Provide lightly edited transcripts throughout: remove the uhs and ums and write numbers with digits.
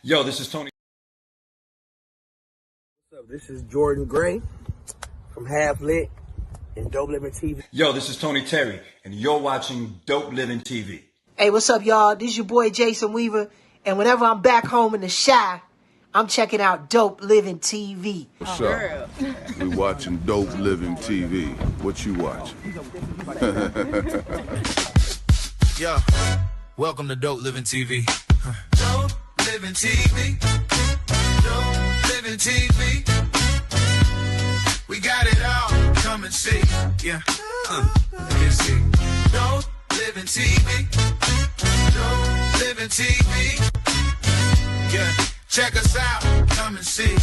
Yo, this is Tony. What's up? This is Jordan Gray from Half Lit and Dope Living TV. Yo, this is Tony Terry, and you're watching Dope Living TV. Hey, what's up, y'all? This is your boy Jason Weaver, and whenever I'm back home in the Chi, I'm checking out Dope Living TV. What's up? We watching Dope Living TV. What you watching? Yo, welcome to Dope Living TV. Dope Living TV. Dope Living TV. We got it all. Come and see. Yeah. Let's see. Dope Living TV. Dope Living TV. Yeah. Check us out. Come and see.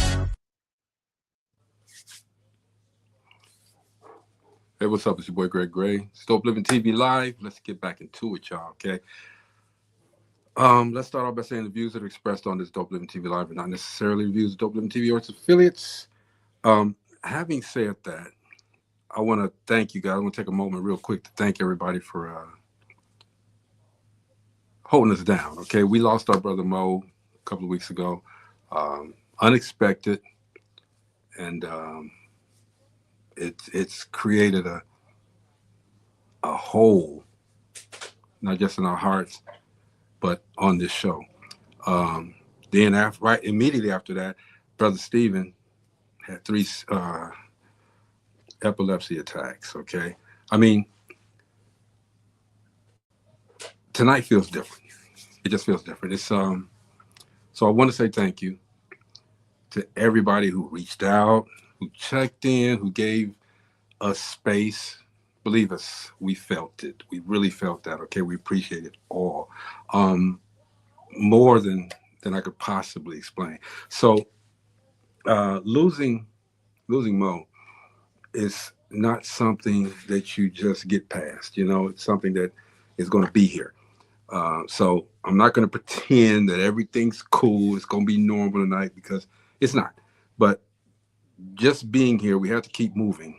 Hey, what's up? It's your boy Greg Gray. It's Dope Living TV Live. Let's get back into it, y'all, okay? Let's start off by saying the views that are expressed on this Dope Living TV Live are not necessarily views of Dope Living TV or its affiliates. Having said that, I want to thank you guys. I want to take a moment real quick to thank everybody for holding us down, okay? We lost our brother Mo a couple of weeks ago. Unexpected, and it's created a hole, not just in our hearts, but on this show. Then immediately after that, Brother Stephen had 3 epilepsy attacks, okay? I mean, tonight feels different. It just feels different. It's so I want to say thank you to everybody who reached out, who checked in, who gave us space. Believe us, we felt it. We really felt that, okay? We appreciate it all. More than I could possibly explain. So losing Mo is not something that you just get past. You know, it's something that is going to be here. So I'm not going to pretend that everything's cool. It's going to be normal tonight, because it's not. But just being here, we have to keep moving,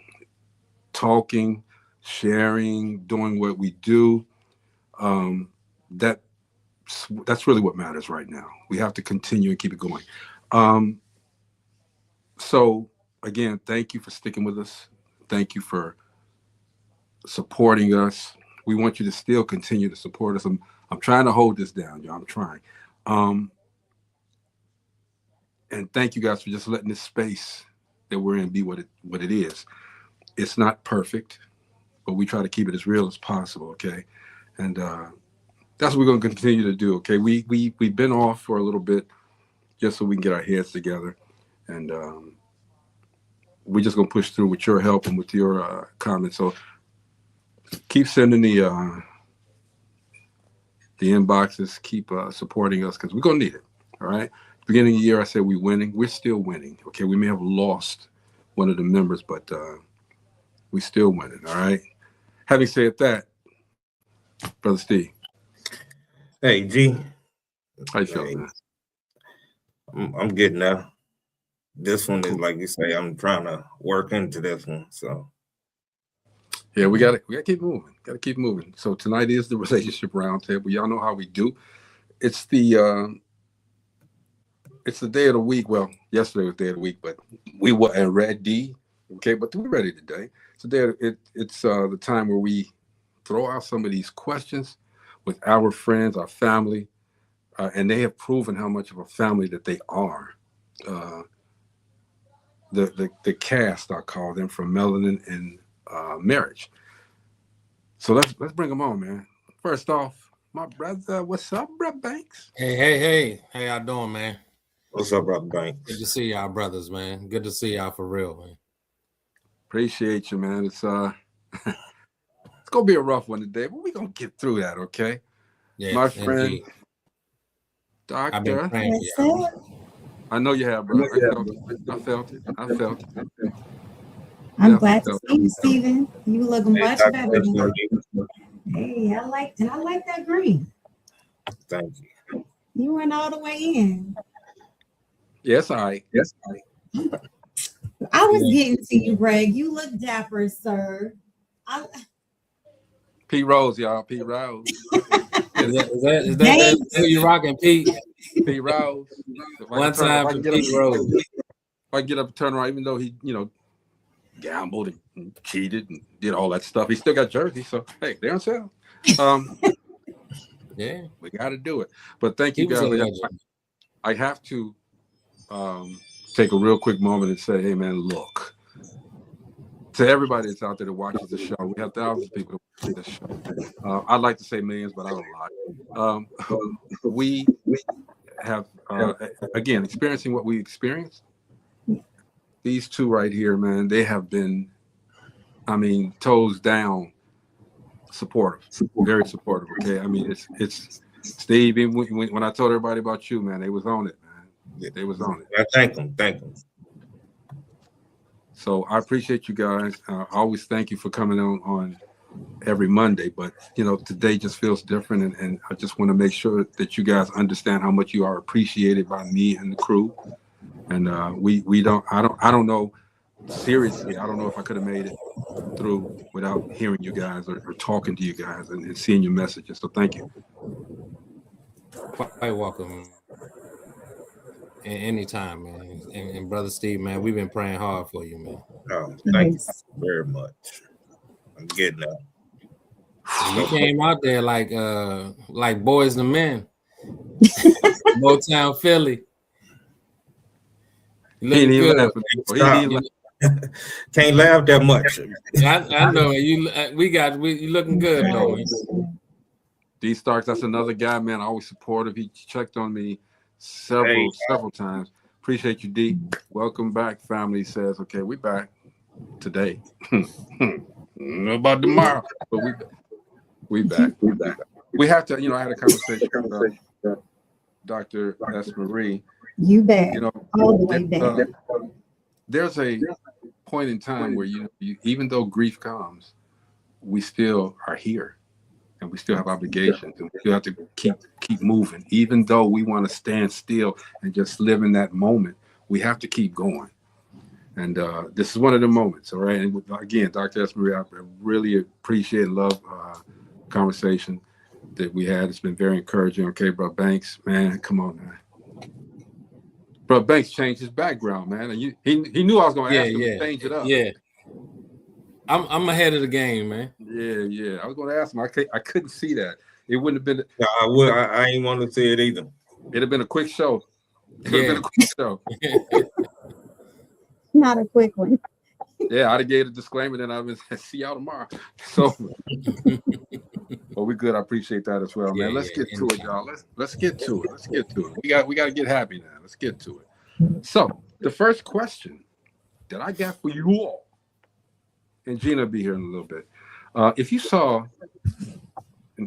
talking, sharing, doing what we do. That's really what matters right now. We have to continue and keep it going. So again, thank you for sticking with us. Thank you for supporting us. We want you to still continue to support us. I'm trying to hold this down, y'all. I'm trying. And thank you guys for just letting this space that we're in be what it is. It's not perfect, but we try to keep it as real as possible, okay? And that's what we're going to continue to do, okay? We've been off for a little bit just so we can get our heads together, and we're just going to push through with your help and with your comments. So keep sending the inboxes, keep supporting us, because we're going to need it, all right? Beginning of the year, I said we're winning. We're still winning, okay? We may have lost one of the members, but we're still winning, all right? Having said that, Brother Steve. Hey, G. How you feeling, man? I'm good now. This one is, like you say, I'm trying to work into this one, so. Yeah, we gotta keep moving. Gotta keep moving. So tonight is the Relationship Roundtable. Y'all know how we do. It's the day of the week. Well, yesterday was day of the week, but we weren't ready. Okay, but we're ready today. It's the time where we throw out some of these questions with our friends, our family, and they have proven how much of a family that they are. The cast, I call them, from Melanin and Marriage. So let's bring them on, man. First off, my brother, what's up, bro Banks? Hey, how y'all doing, man? What's up, brother Banks? Good to see y'all, brothers, man. Good to see y'all for real, man. Appreciate you, man. It's gonna be a rough one today, but we're gonna get through that, okay? Yeah, my friend, indeed. Doctor. I've been praying for y'all. I know you have, bro. I felt it. I'm glad to see you, Steven. You look much better. Hey, I like that green. Thank you. You went all the way in. Yes, I. I was getting to you, Greg. You look dapper, sir. Pete Rose, y'all. Pete Rose. Is that who you rocking, Pete? Pete Rose. One time for Pete Rose. If I get up and turn around, even though he, gambled and cheated and did all that stuff, he still got jerseys. So hey, they're on sale. Yeah, we got to do it. But thank you guys. I have to take a real quick moment and say, hey man, look. To everybody that's out there that watches the show, we have thousands of people that watch this show. I'd like to say millions, but I don't lie. We have, again, experiencing what we experienced. These two right here, man, they have been, toes down, supportive, very supportive. Okay, it's Steve. Even when I told everybody about you, man, they was on it, man. They was on it. I thank them. So I appreciate you guys. I always thank you for coming on every Monday, but today just feels different, and I just want to make sure that you guys understand how much you are appreciated by me and the crew. And I don't know, seriously, I don't know if I could have made it through without hearing you guys or talking to you guys and seeing your messages. So thank you. Quite welcome. Anytime, man. And Brother Steve, man, we've been praying hard for you, man. Oh, thank you very much. I'm getting that. You came out there like Boys and Men. Motown Philly. You look good. Can't laugh that much. I know you looking good though. D Starks, that's another guy, man. Always supportive. He checked on me several times. Appreciate you, D. Welcome back, family. Says, okay, we back today. Not about tomorrow, but we back. We have to, I had a conversation with Dr. S. Marie. You back. All the way back. There's a point in time where you even though grief comes, we still are here. And we still have obligations, and we still have to keep moving. Even though we want to stand still and just live in that moment, we have to keep going. And this is one of the moments, all right? And again, Dr. S. Marie, I really appreciate and love the conversation that we had. It's been very encouraging. Okay, bro Banks, man, come on, man. Bro Banks changed his background, man. And he knew I was going to ask him to change it up. Yeah. I'm ahead of the game, man. Yeah. I was going to ask him. I couldn't see that. It wouldn't have been. No, I would. I ain't want to see it either. It'd have been a quick show. Been a quick show. Not a quick one. Yeah, I'd have gave a disclaimer, then I would see y'all tomorrow. So, well, we good. I appreciate that as well, man. Let's get to it, y'all. Let's get to it. We got to get happy now. Let's get to it. So, the first question that I got for you all. And Gina will be here in a little bit. If you saw,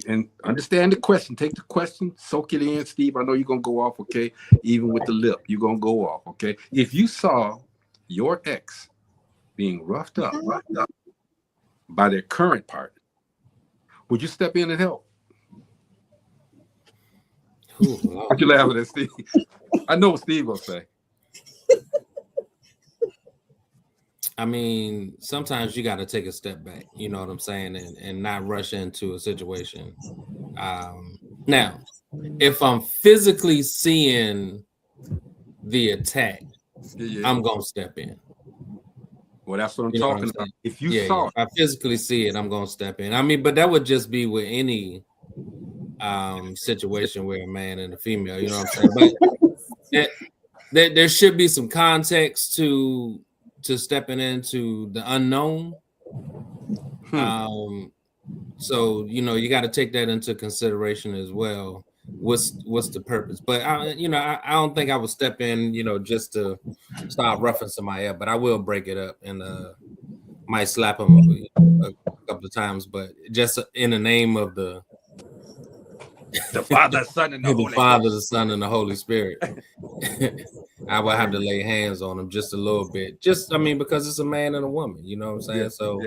and understand the question, take the question, soak it in, Steve. I know you're going to go off, okay? Even with the lip, you're going to go off, okay? If you saw your ex being roughed up by their current partner, would you step in and help? What you laughing at, Steve? I know what Steve will say. Sometimes you got to take a step back, you know what I'm saying, and not rush into a situation. Now, if I'm physically seeing the attack, I'm going to step in. Well, that's what I'm talking about. If you saw it. If I physically see it, I'm going to step in. But that would just be with any situation where a man and a female, you know what I'm saying? But there should be some context to stepping into the unknown. So you got to take that into consideration as well. What's the purpose? But I don't think I would step in, just to start roughing somebody up, but I will break it up and might slap him a couple of times, but just in the name of the Father, Son, and the Holy Father, the Son, and the Holy Spirit. I would have to lay hands on him just a little bit. Because it's a man and a woman, you know what I'm saying? Yeah, so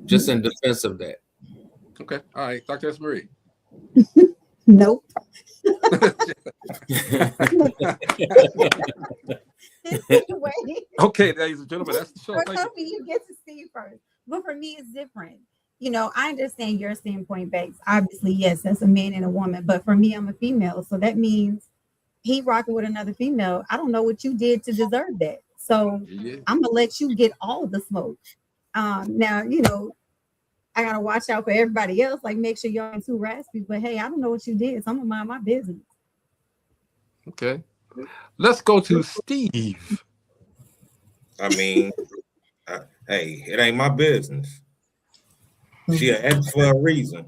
just in defense of that. Okay. All right. Dr. S. Marie. Nope. Okay, ladies and gentlemen, that's the show. For me, you get to see it first. But for me, it's different. I understand your standpoint, Banks. Obviously, yes, that's a man and a woman. But for me, I'm a female. So that means he rocking with another female. I don't know what you did to deserve that. So I'm gonna let you get all the smoke. Now, you know, I gotta watch out for everybody else, like make sure y'all ain't too raspy. But hey, I don't know what you did, so I'm gonna mind my business. Okay. Let's go to Steve. I mean, hey, it ain't my business. She an ex for a reason.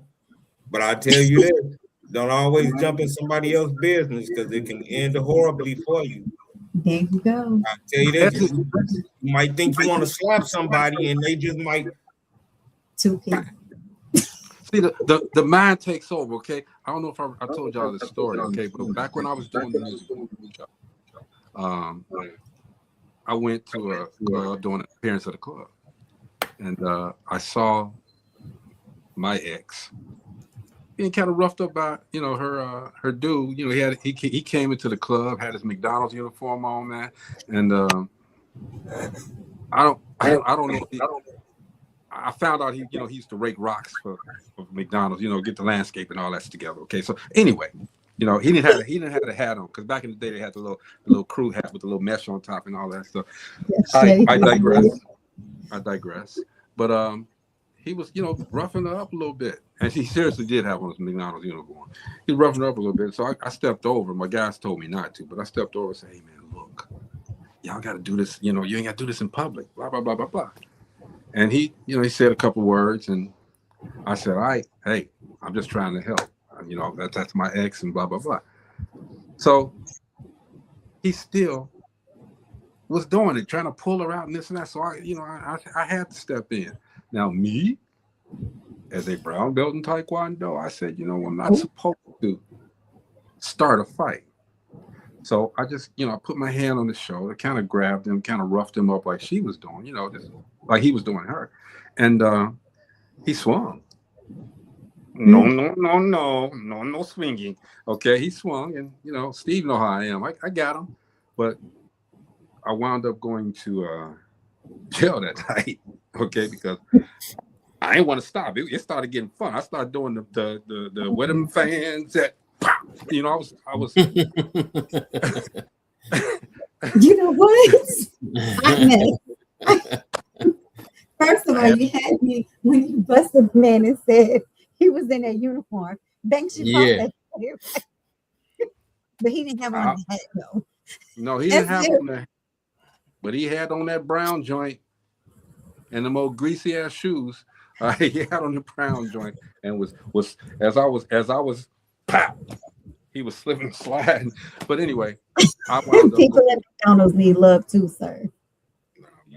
But I tell you this, don't always jump in somebody else's business because it can end horribly for you. There you go. I tell you this, you might think you want to slap somebody and they just might. Two people. See, the mind takes over, okay? I don't know if I told y'all this story, okay? But back when I was doing the music, I went to a club doing an appearance at a club. And I saw my ex being kind of roughed up by, you know, her dude. You know, he came into the club, had his McDonald's uniform on, man. And I don't know. I found out he used to rake rocks for McDonald's, you know, get the landscape and all that together. Okay, so anyway, you know, he didn't have a hat on because back in the day they had the little crew hat with the little mesh on top and all that stuff. I digress. But he was, you know, roughing her up a little bit, and he seriously did have on his McDonald's uniform. He roughened her up a little bit, so I stepped over. My guys told me not to, but I stepped over and said, "Hey man, look, y'all got to do this. You know, you ain't got to do this in public. Blah blah blah blah blah." And he, you know, he said a couple words, and I said, "All right, hey, I'm just trying to help. You know, that's my ex, and blah blah blah." So he still was doing it, trying to pull her out and this and that. So I had to step in. Now me, as a brown belt in Taekwondo, I said, you know, I'm not supposed to start a fight. So I just, you know, I put my hand on his shoulder, kind of grabbed him, kind of roughed him up like she was doing, you know, just like he was doing her. And he swung. No swinging. Okay, he swung, and, you know, Steve know how I am. I got him, but I wound up going to jail that night, okay, because I didn't want to stop. It started getting fun. I started doing the where them fans at, you know, I was You know what? First of all, you had me when you busted the man and said he was in that uniform. Banks you that. But he didn't have on the hat though. No, he didn't have on that, but he had on that brown joint and them old greasy ass shoes. He had on the brown joint and was as I was pop, he was slipping and sliding. But anyway, people at McDonald's need love too, sir.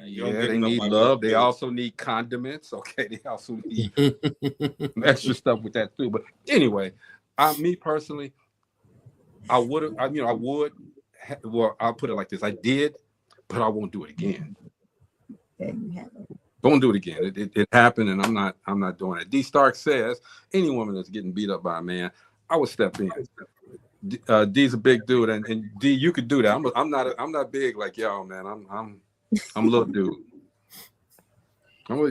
Yeah, they need love. They also need condiments. Okay, they also need extra stuff with that too. But anyway, me personally, I would. Well, I'll put it like this: I did, but I won't do it again. There you have it. Don't do it again. It happened, and I'm not doing it. D. Stark says any woman that's getting beat up by a man, I would step in. D's a big dude, and D, you could do that. I'm not big like y'all, man. I'm a little dude.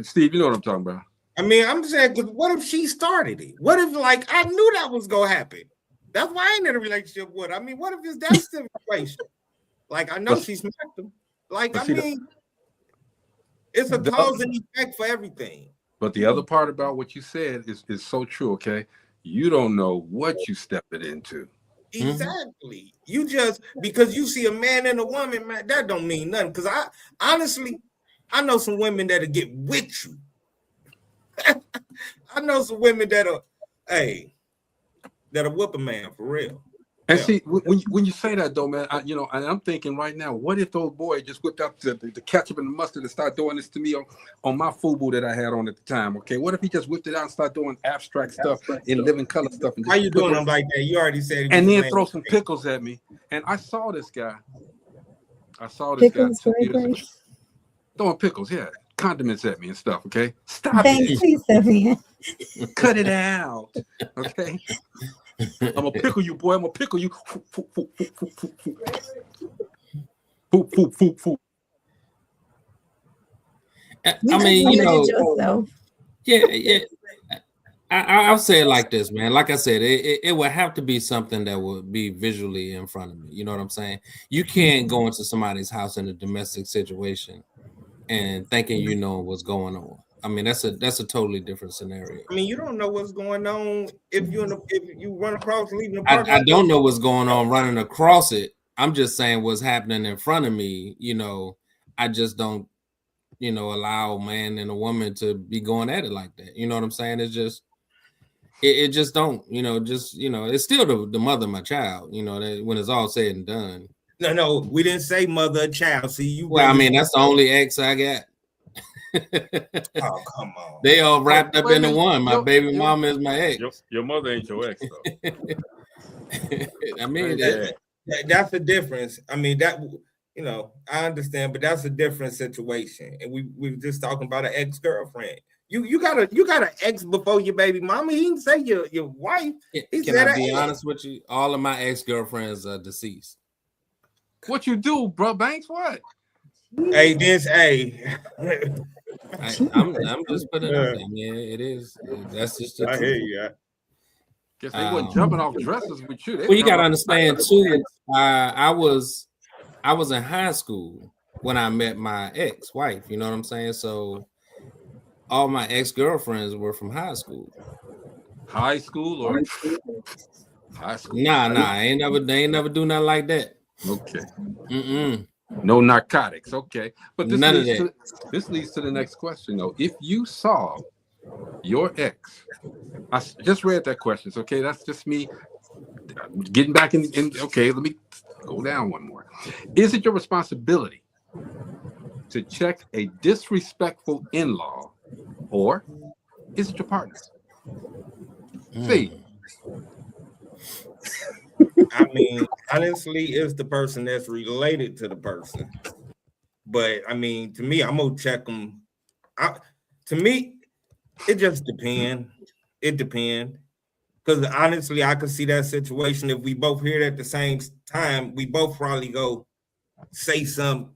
Steve, you know what I'm talking about. I mean, I'm saying, because what if she started it? What if, like, I knew that was gonna happen? That's why I ain't in a relationship with her. I mean, what if it's that situation? Like, I know she smacked him. Like, I mean, it's a cause and effect for everything. But the other part about what you said is so true, okay? You don't know what you stepping into. Exactly. You just, because you see a man and a woman, man, that don't mean nothing. Because I honestly know some women that'll get with you. I know some women that'll whoop a man for real. And see, when you say that though, man, I'm thinking right now, what if those boys just whipped up the ketchup and the mustard and start doing this to me on my FUBU that I had on at the time? Okay, what if he just whipped it out and start doing abstract stuff and living color stuff? And how you doing them like that? You already said. And then throw some pickles at me. And I saw this guy. Pickles, throwing pickles, yeah, condiments at me and stuff. Okay, stop it. Please step in. Cut it out. Okay. I'm gonna pickle you, boy. I'm gonna pickle you. I mean, you know, yeah. I'll say it like this, man. Like I said, it would have to be something that would be visually in front of me. You know what I'm saying? You can't go into somebody's house in a domestic situation and thinking you know what's going on. I mean, that's a totally different scenario. I mean, you don't know what's going on if you run across leaving the park. I don't know what's going on running across it. I'm just saying what's happening in front of me. You know, I just don't, allow a man and a woman to be going at it like that. You know what I'm saying? It's just. It just don't, it's still the mother of my child, when it's all said and done. No, we didn't say mother of child. See, you. Well, I mean, that's the only ex I got. Oh, come on. They all wrapped up into one. My baby mama is my ex. Your mother ain't your ex, though. I mean, that's the difference. I mean, that, I understand, but that's a different situation. And we were just talking about an ex-girlfriend. You got an ex before your baby mama. He didn't say your wife. Can I be honest with you? All of my ex-girlfriends are deceased. What you do, bro, Banks? What? Hey. I'm just putting it out there. Yeah, it is. That's just the truth. I hear you. Guess they wasn't jumping off dresses with you. Well, you gotta understand too. I was in high school when I met my ex-wife. You know what I'm saying? So all my ex-girlfriends were from high school. High school or high school? Nah. They ain't never do nothing like that. Okay. Mm-mm. No narcotics. Okay. But this None of that. This leads to the next question, though. If you saw your ex, I just read that question. Okay, that's just me getting back in. Okay, let me go down one more. Is it your responsibility to check a disrespectful in-law, or is it your partner's? See. I mean, honestly, it's the person that's related to the person. But I mean, to me, I'm gonna check them. To me, it just depends. It depends. Because honestly, I could see that situation if we both hear it at the same time, we both probably go say something.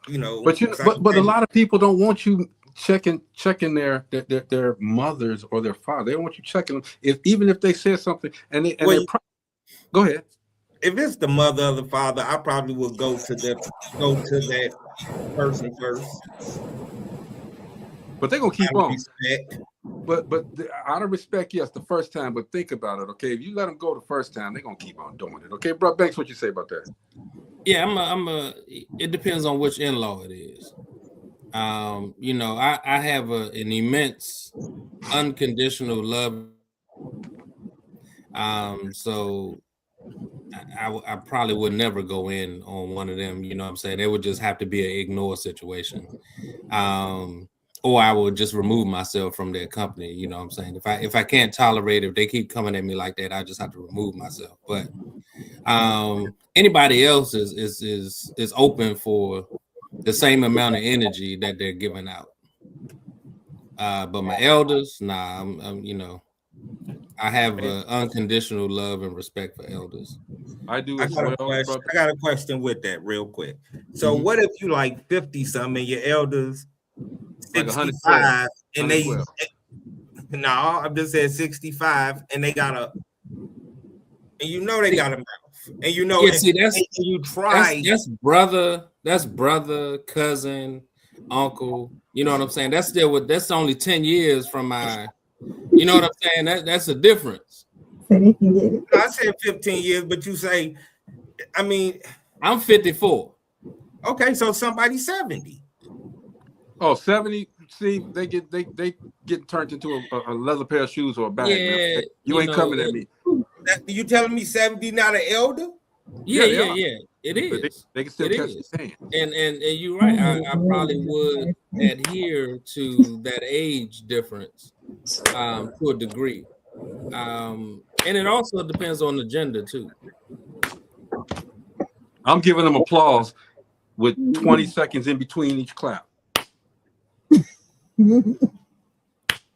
But a lot of people don't want you checking their mothers or their father. They don't want you checking them even if they said something go ahead. If it's the mother or the father, I probably would go to that person first. But they're gonna keep on. But out of respect, yes, the first time. But think about it, okay? If you let them go the first time, they're gonna keep on doing it, okay, bro? Banks, what you say about that? Yeah, it depends on which in-law it is. I have an immense unconditional love. So I probably would never go in on one of them. You know what I'm saying? It would just have to be an ignore situation. Or I would just remove myself from their company. You know what I'm saying? If I can't tolerate it, if they keep coming at me like that, I just have to remove myself. But anybody else is open for the same amount of energy that they're giving out. But my elders, nah, I have unconditional love and respect for elders. I do. I got a question with that real quick. So what if you like 50 something and your elders 65 and they no, I'm just saying 65 and they got a mouth. And you try. That's brother, cousin, uncle. You know what I'm saying? That's only 10 years from my. You know what I'm saying? That's a difference. I said 15 years, but you say, I mean, I'm 54. Okay, so somebody 70. Oh, 70. See, they get turned into a leather pair of shoes or a bag. Yeah, you ain't coming at me. You telling me 70 not an elder? Yeah. It is. They can still catch the hand. And you're right. I probably would adhere to that age difference to a degree. And it also depends on the gender too. I'm giving them applause with 20 seconds in between each clap.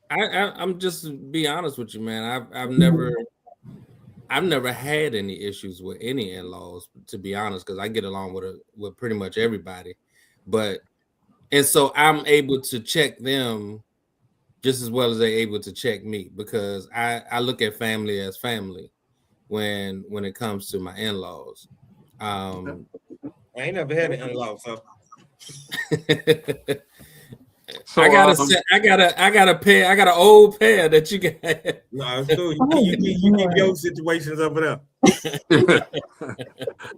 I'm just be honest with you, man. I've never had any issues with any in-laws, to be honest, because I get along with pretty much everybody. And so I'm able to check them just as well as they're able to check me, because I look at family as family when it comes to my in-laws. I ain't never had an in-law, so. So I got a pair. I got an old pair that you can have. No, it's cool. You keep your situations over there.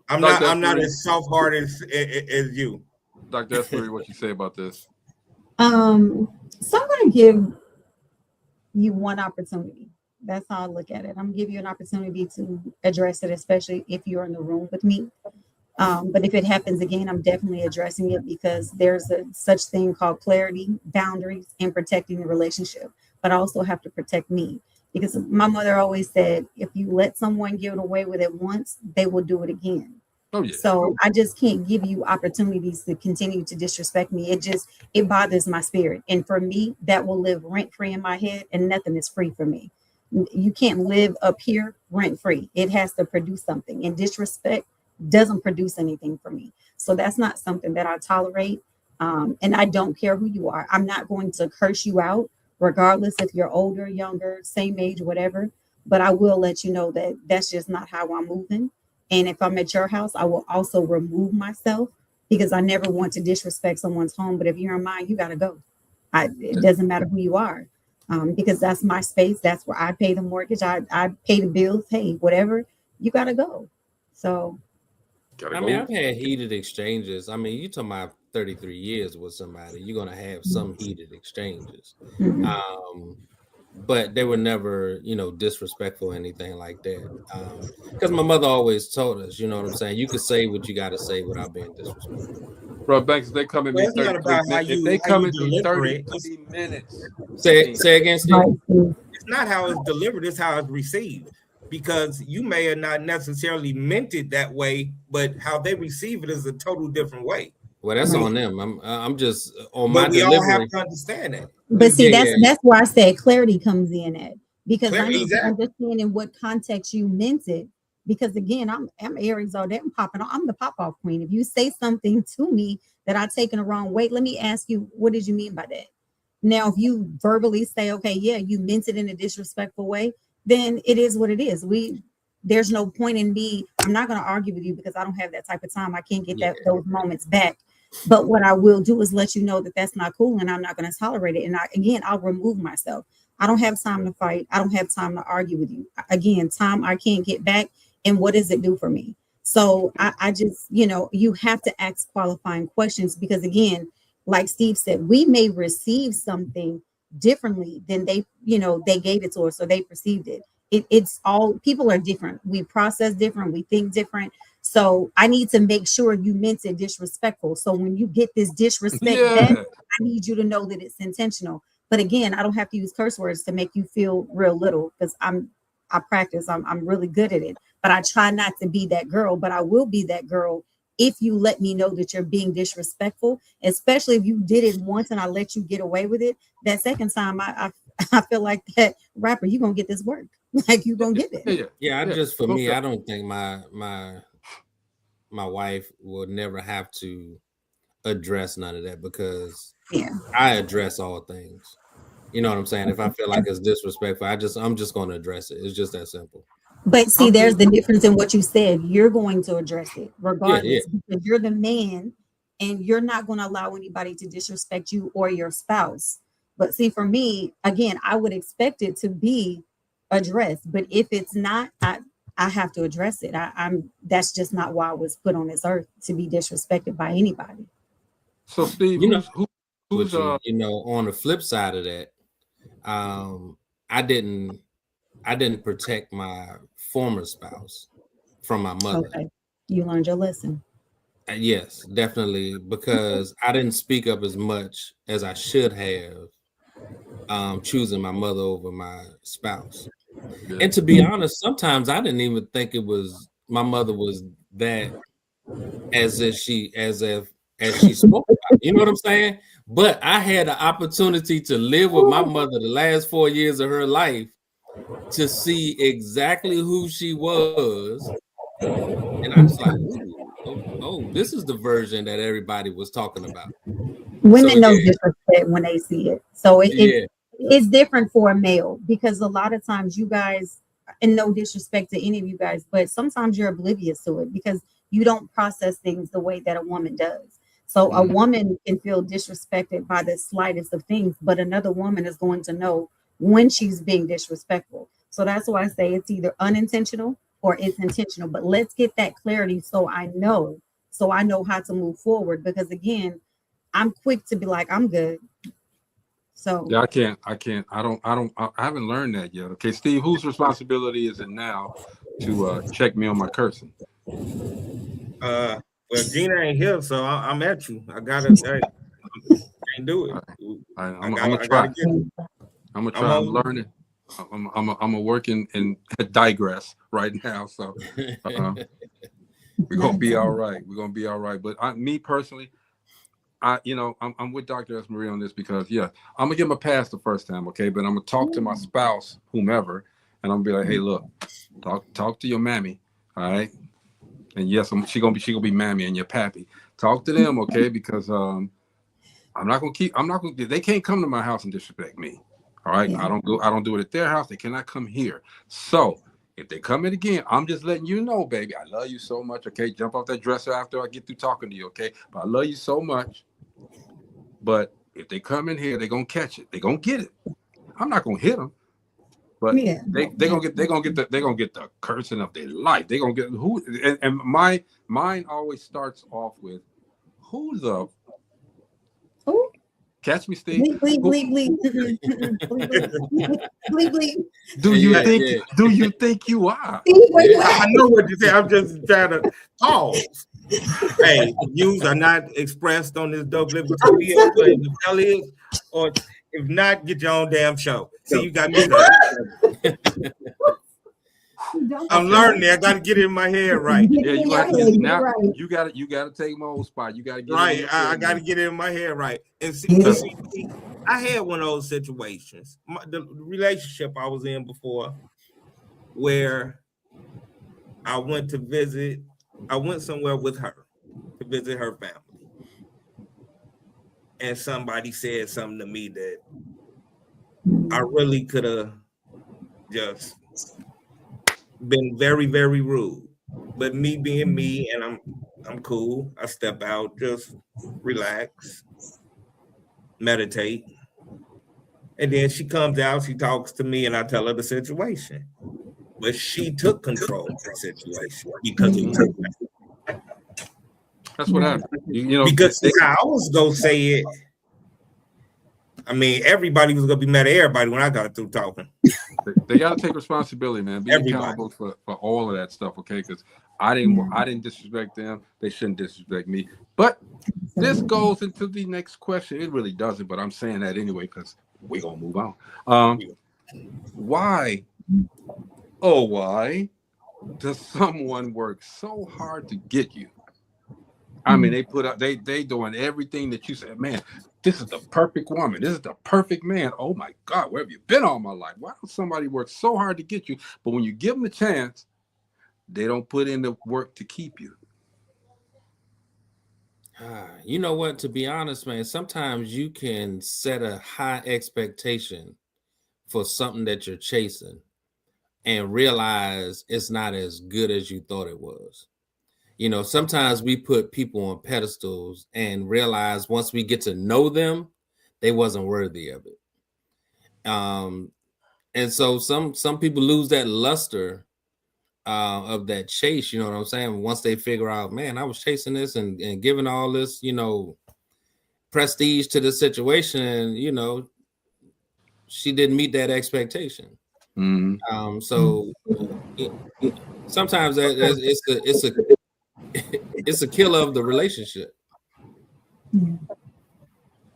I'm not as soft-hearted as you. Dr. Esbury, what you say about this? So I'm going to give you one opportunity. That's how I look at it. I'm going to give you an opportunity to address it, especially if you're in the room with me. But if it happens again, I'm definitely addressing it, because there's a such thing called clarity, boundaries, and protecting the relationship. But I also have to protect me, because my mother always said, if you let someone get away with it once, they will do it again. Oh, yeah. So I just can't give you opportunities to continue to disrespect me. It bothers my spirit. And for me, that will live rent free in my head, and nothing is free for me. You can't live up here rent free. It has to produce something. And disrespect doesn't produce anything for me. So that's not something that I tolerate. And I don't care who you are. I'm not going to curse you out, regardless if you're older, younger, same age, whatever. But I will let you know that that's just not how I'm moving. And if I'm at your house, I will also remove myself, because I never want to disrespect someone's home. But if you're in mine, you got to go. It doesn't matter who you are, because that's my space. That's where I pay the mortgage. I pay the bills. Hey, whatever, you got to go. So. I mean, I've had heated exchanges. I mean, you talking about 33 years with somebody, you're going to have some heated exchanges. Mm-hmm. But they were never, disrespectful or anything like that. Because my mother always told us, you know what I'm saying? You can say what you got to say without being disrespectful. Bro, Banks, they come in me 30 minutes. If they come in 30 minutes. Say again, Steve. It's not how it's delivered, it's how it's received. Because you may have not necessarily meant it that way, but how they receive it is a total different way. Well, that's on them. I'm just on my delivery. We all have to understand that. But see, that's where I said clarity comes in at, because I need to understand in what context you meant it. Because again, I'm Aries all day. I'm popping on. I'm the pop-off queen. If you say something to me that I take in the wrong way, let me ask you, what did you mean by that? Now, if you verbally say, okay, yeah, you meant it in a disrespectful way, then it is what it is. There's no point in me. I'm not going to argue with you, because I don't have that type of time. I can't get those moments back. But what I will do is let you know that that's not cool, and I'm not going to tolerate it. And I'll remove myself. I don't have time to fight. I don't have time to argue with you. Again, time I can't get back. And what does it do for me? So I just, you have to ask qualifying questions, because again, like Steve said, we may receive something differently than they gave it to us, or they perceived it. It's all, people are different. We process different. We think different. So I need to make sure you meant it disrespectful. So when you get this disrespect back, I need you to know that it's intentional. But again, I don't have to use curse words to make you feel real little, because I practice. I'm really good at it. But I try not to be that girl. But I will be that girl if you let me know that you're being disrespectful, especially if you did it once and I let you get away with it. That second time, I feel like that rapper, you're going to get this work. Like, you're going to get it. Yeah, for me, I don't think my wife will never have to address none of that, because I address all things. You know what I'm saying? If I feel like it's disrespectful, I'm just going to address it. It's just that simple. But see, there's the difference in what you said. You're going to address it regardless, because you're the man, and you're not going to allow anybody to disrespect you or your spouse. But see, for me, again, I would expect it to be addressed. But if it's not, I have to address it. That's just not why I was put on this earth, to be disrespected by anybody. So Steve, who's on the flip side of that, I didn't protect my former spouse from my mother. Okay. You learned your lesson. Yes, definitely, because I didn't speak up as much as I should have, choosing my mother over my spouse. Yeah. And to be honest, sometimes I didn't even think my mother was that as if she spoke about. You know what I'm saying? But I had the opportunity to live with my mother the last 4 years of her life, to see exactly who she was. And I was like, oh, this is the version that everybody was talking about. Women know disrespect when they see it. So it's different for a male because a lot of times you guys, and no disrespect to any of you guys, but sometimes you're oblivious to it because you don't process things the way that a woman does. So a woman can feel disrespected by the slightest of things, but another woman is going to know when she's being disrespectful. So that's why I say it's either unintentional or it's intentional. But let's get that clarity so I know how to move forward. Because again, I'm quick to be like, I'm good. So yeah, I haven't learned that yet. Okay, Steve, whose responsibility is it now to check me on my cursing? Well, Gina ain't here, so I'm at you. I gotta can't do it. I'm gonna try. I'm gonna try. I'm learning. I'm a working and digress right now. So we're gonna be all right. We're gonna be all right. But me personally, I'm with Dr. S. Marie on this because I'm gonna give him a pass the first time, okay? But I'm gonna talk to my spouse, whomever, and I'm gonna be like, hey, look, talk to your mammy, all right? And yes, she gonna be mammy and your pappy. Talk to them, okay? Because they can't come to my house and disrespect me. All right. I don't do it at their house. They cannot come here. So if they come in again, I'm just letting you know, baby, I love you so much. Okay. Jump off that dresser after I get through talking to you. Okay. But I love you so much. But if they come in here, they're gonna catch it. They're gonna get it. I'm not gonna hit them. But they're gonna get the cursing of their life. They're gonna get who and mine always starts off with who the catch me, Steve. Bleep, bleep, bleep, bleep. Bleep, bleep. Do you think you are? I know what you say. I'm just trying to pause. Hey, views are not expressed on this Dope Living TV. The hell is, or if not, get your own damn show. See, you got me. I'm learning. I got to get it in my head right. Yeah, you got to now. Right. You got to take my old spot. You got to get right. I got to get it in my head right. And see, I had one of those situations. The relationship I was in before, where I went to visit. I went somewhere with her to visit her family, and somebody said something to me that I really could have just been very, very rude. But me being me, and I'm cool. I step out, just relax, meditate. And then she comes out, she talks to me, and I tell her the situation. But she took control of the situation because it was that's what happened. Because I was gonna say it. I mean, everybody was gonna be mad at everybody when I got through talking. They got to take responsibility, man. Be accountable for all of that stuff, okay? Because I didn't disrespect them. They shouldn't disrespect me. But this goes into the next question. It really doesn't, but I'm saying that anyway because we're gonna move on. Why does someone work so hard to get you? I mean, they doing everything that you said, man, this is the perfect woman. This is the perfect man. Oh my God, where have you been all my life? Why does somebody work so hard to get you? But when you give them a chance, they don't put in the work to keep you. You know what? To be honest, man, sometimes you can set a high expectation for something that you're chasing and realize it's not as good as you thought it was. Sometimes we put people on pedestals and realize once we get to know them, they wasn't worthy of it. And so some people lose that luster of that chase, you know what I'm saying? Once they figure out, man, I was chasing this and giving all this, prestige to the situation, and she didn't meet that expectation. Mm-hmm. So sometimes it's a killer of the relationship.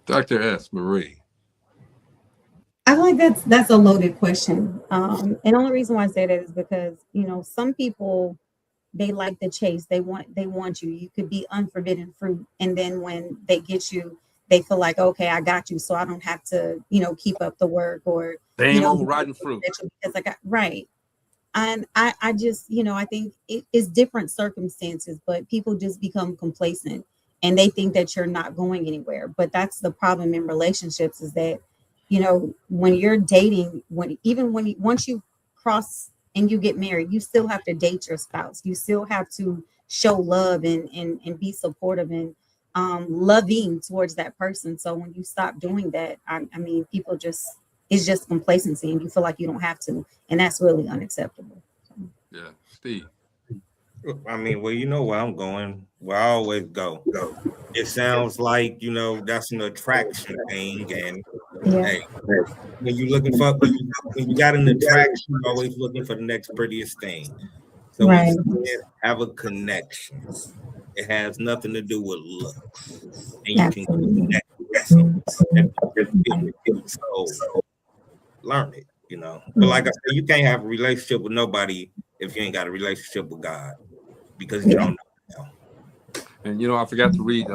Dr. S. Marie. I feel like that's a loaded question. And the only reason why I say that is because, some people, they like the chase. They want you. You could be unforbidden fruit. And then when they get you, they feel like, okay, I got you. So I don't have to, keep up the work or same old rotten fruit. Because I got right. And I just, I think it's different circumstances, but people just become complacent and they think that you're not going anywhere. But that's the problem in relationships is that, you know, when you're dating, once you cross and you get married, you still have to date your spouse. You still have to show love and be supportive and loving towards that person. So when you stop doing that, I mean, people just, it's just complacency and you feel like you don't have to, and that's really unacceptable. Yeah, Steve. I mean, well, you know where I'm going, where I always go. It sounds like, you know, that's an attraction thing. And hey, when you're looking for, when you got an attraction, you're always looking for the next prettiest thing. So Right. instead, have a connection. It has nothing to do with looks. And you can connect with someone. So learn it, you know. But like I said, you can't have a relationship with nobody if you ain't got a relationship with God, because you don't know. And you know, I forgot to read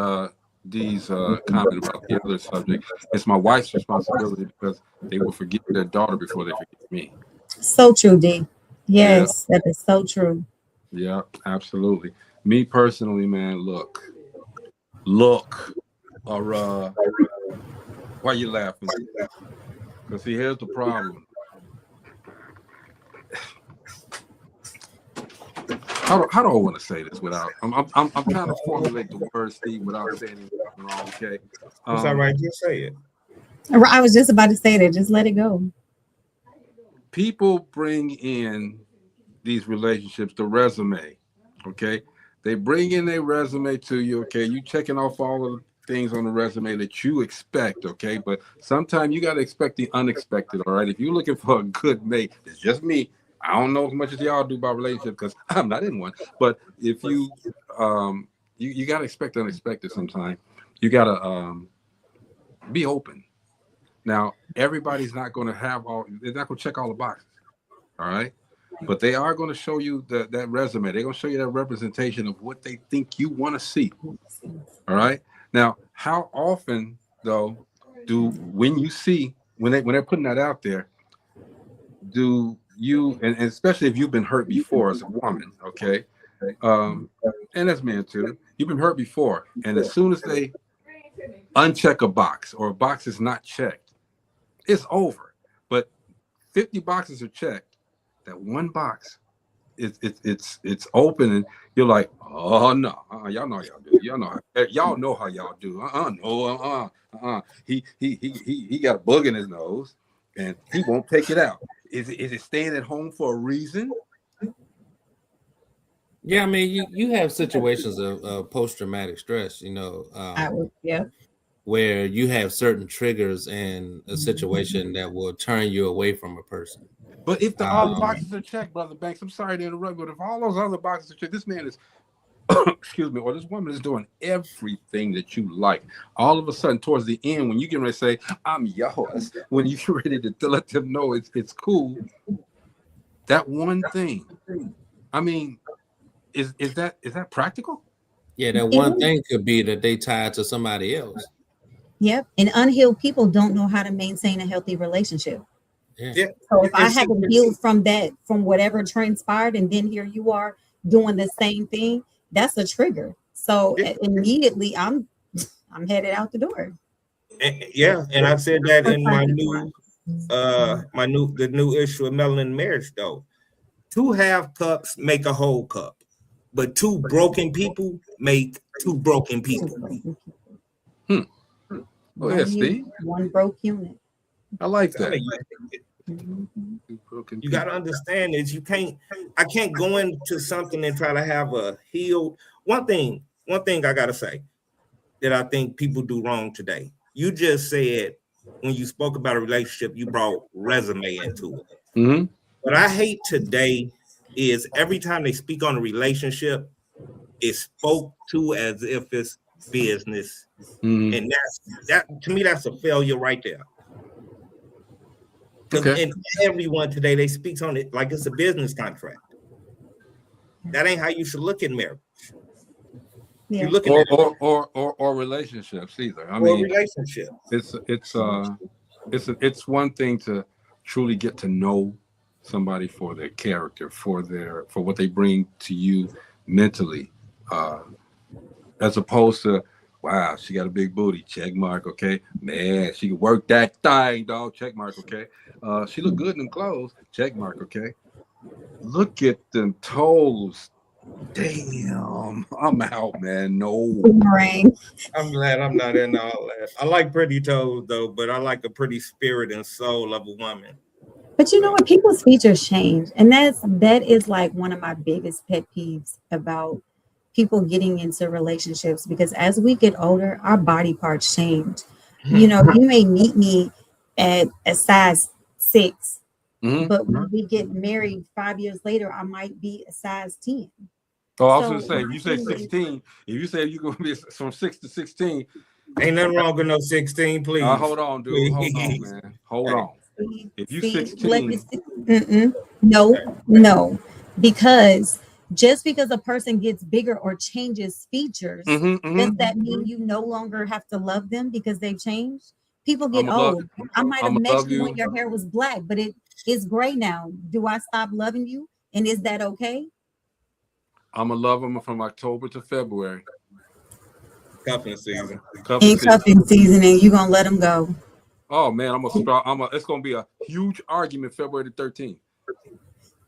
Dee's comment about the other subject. It's my wife's responsibility because they will forget their daughter before they forget me. So true, D. Yes, that is so true. Yeah, absolutely. Me personally, man, look, or why you laughing? Because see, here's the problem. How do I want to say this without? I'm trying to formulate the word, Steve, without saying anything wrong. Okay, It's all right. Just say it. I was just about to say that. Just let it go. People bring in these relationships, the resume. Okay, they bring in their resume to you. Okay, you checking off all of the things on the resume that you expect. Okay, but sometimes you got to expect the unexpected. All right, if you're looking for a good mate, it's just me. I don't know as much as y'all do about relationships because I'm not in one. But if you you got to expect the unexpected sometimes. You got to be open. Now, everybody's not going to have all. They're not going to check all the boxes. All right, but they are going to show you that resume. They're going to show you that representation of what they think you want to see. All right. Now, how often though when they're putting that out there, do you, and especially if you've been hurt before as a woman, okay, and as men too, you've been hurt before, and as soon as they uncheck a box or a box is not checked, it's over. But 50 boxes are checked, that one box it's open, and you're like, oh no, y'all know how y'all do. Y'all know how y'all do. He got a bug in his nose and he won't take it out. Is it staying at home for a reason? Yeah, I mean, you have situations of post-traumatic stress, you know, where you have certain triggers in a situation that will turn you away from a person. But if all the boxes are checked, Brother Banks, I'm sorry to interrupt, but if all those other boxes are checked, this man is, excuse me, or this woman is doing everything that you like. All of a sudden, towards the end, when you get ready to say, I'm yours, when you get ready to let them know it's cool, that one thing, I mean, is that practical? Yeah, that one thing could be that they tied to somebody else. Yep. And unhealed people don't know how to maintain a healthy relationship. Yeah. So if I haven't healed from that, from whatever transpired, and then here you are doing the same thing, that's a trigger. So immediately I'm headed out the door. And I said that in my the new issue of Melanin Marriage, though. 2 half cups make a whole cup, but 2 broken people make 2 broken people. Oh, yeah, Steve. One broke unit. I like that. You got to understand is I can't go into something and try to have a healed. One thing I got to say that I think people do wrong today. You just said when you spoke about a relationship, you brought resume into it. Mm-hmm. What I hate today is every time they speak on a relationship, it's spoke to as if it's business. Mm-hmm. And that to me, that's a failure right there. Okay. And everyone today, they speak on it like it's a business contract. That ain't how you should look at marriage. Yeah. You looking at or relationships either. I mean, relationship. It's one thing to truly get to know somebody for their character, for what they bring to you mentally, as opposed to, Wow, she got a big booty. Check mark. Okay, man, she can work that thing, dog. Check mark. Okay, she look good in them clothes. Check mark. Okay, look at them toes. Damn, I'm out, man. No. Boomerang. I'm glad I'm not in all that. I like pretty toes though, but I like a pretty spirit and soul of a woman. But you know what? People's features change, and that is like one of my biggest pet peeves about people getting into relationships, because as we get older, our body parts change. You know, you may meet me at a size 6, but when we get married 5 years later, I might be a size 10. Oh, I was going to say, if you say 16, if you say you're going to be from 6 to 16, ain't nothing wrong with no 16, please. Hold on, dude. Hold on, man. Hold on. If you 16, no, because just because a person gets bigger or changes features, does that mean you no longer have to love them because they've changed? People get old. I might have met you when your hair was black, but it is gray now. Do I stop loving you? And is that okay? I'm gonna love them from October to February. Cuffing season. Cuffing season, and you gonna let them go? Oh man, it's gonna be a huge argument February the 13th.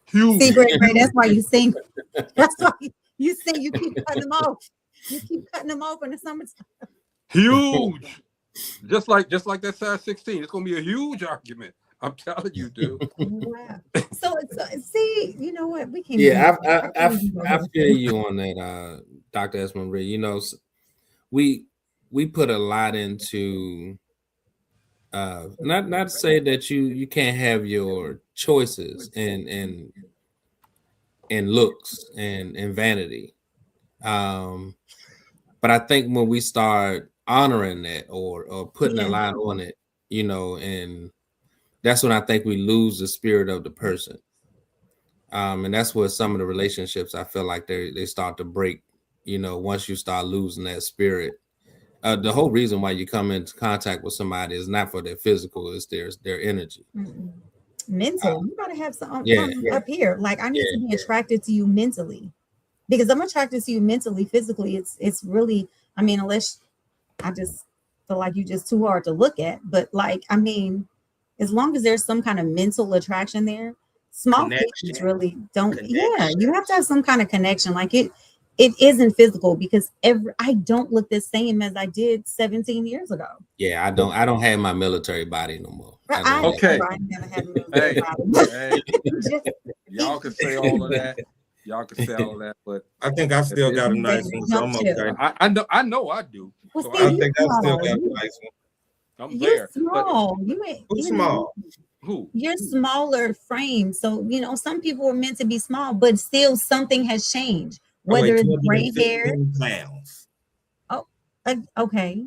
Huge. See, Ray, that's why you sing. That's why you sing. You keep cutting them off. You keep cutting them off in the summertime. Huge. just like that size 16. It's gonna be a huge argument. I'm telling you, dude. Wow. So see, you know what? We can. Yeah, I feel you on that, Dr. Esmarie. You know, we put a lot into. Not to say that you can't have your choices and looks and vanity, but I think when we start honoring that or putting a line on it, you know, and that's when I think we lose the spirit of the person, and that's where some of the relationships I feel like they start to break. You know, once you start losing that spirit. The whole reason why you come into contact with somebody is not for their physical, it's their energy. Mental. You gotta have something up here. Like I need to be attracted to you mentally, because I'm attracted to you mentally. Physically, it's really. I mean, unless I just feel like you're just too hard to look at. But like, I mean, as long as there's some kind of mental attraction there, small things really don't. Yeah, you have to have some kind of connection. Like it isn't physical, because I don't look the same as I did 17 years ago. Yeah, I don't have my military body no more. Okay. Hey, y'all can say all of that. Y'all can say all of that, but I think I still got a nice one. So I'm okay. I know I do. Well, so see, I think I still got a nice one. I'm You're there. small. Who's small? Who? You're smaller frame. So, you know, some people are meant to be small, but still something has changed. Whether it's gray hair. Pounds. Oh, okay.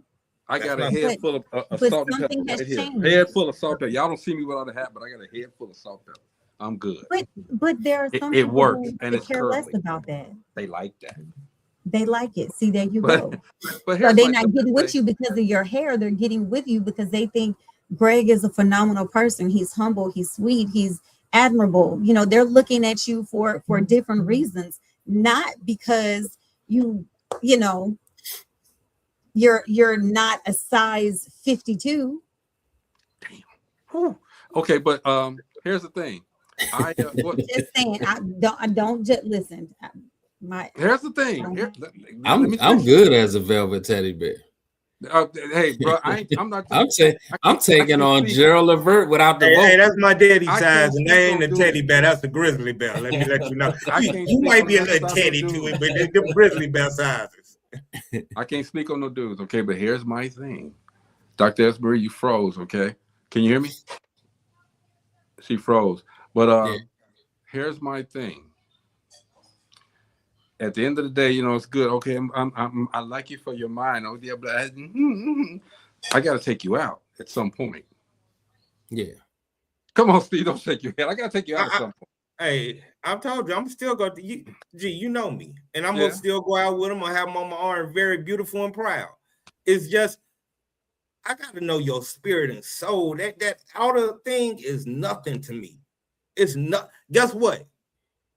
I got a head full of salt and pepper right here. Head full of salt and pepper. Y'all don't see me without a hat, but I got a head full of salt and pepper. I'm good. But there are some it people works, who and it's care curly. less about that. They like that. They like it. See, there you go. But so they're not getting with you because of your hair. They're getting with you because they think Greg is a phenomenal person. He's humble. He's sweet. He's admirable. You know, they're looking at you for different reasons, not because you know, you're not a size 52. Damn. Whew. Okay, but here's the thing. Just saying, I don't just listen. Here's the thing. I'm good as a velvet teddy bear. Hey, bro, I'm not. I'm taking on Gerald Levert without the vote. Hey, that's my daddy size, and that ain't a teddy bear. That's a grizzly bear. Let me let you know. You might be a little teddy to it, but the grizzly bear sizes. I can't speak on no dudes, okay? But here's my thing. Dr. Esmarie, you froze, okay? Can you hear me? She froze. But here's my thing. At the end of the day, you know, it's good. Okay, I like you for your mind. Oh, yeah, but I got to take you out at some point. Yeah. Come on, Steve, don't shake your head. I got to take you out at some point. Hey, I've told you, I'm still going to, you know me. And I'm going to still go out with him. I have him on my arm, very beautiful and proud. It's just, I got to know your spirit and soul. That outer thing is nothing to me. It's not. Guess what?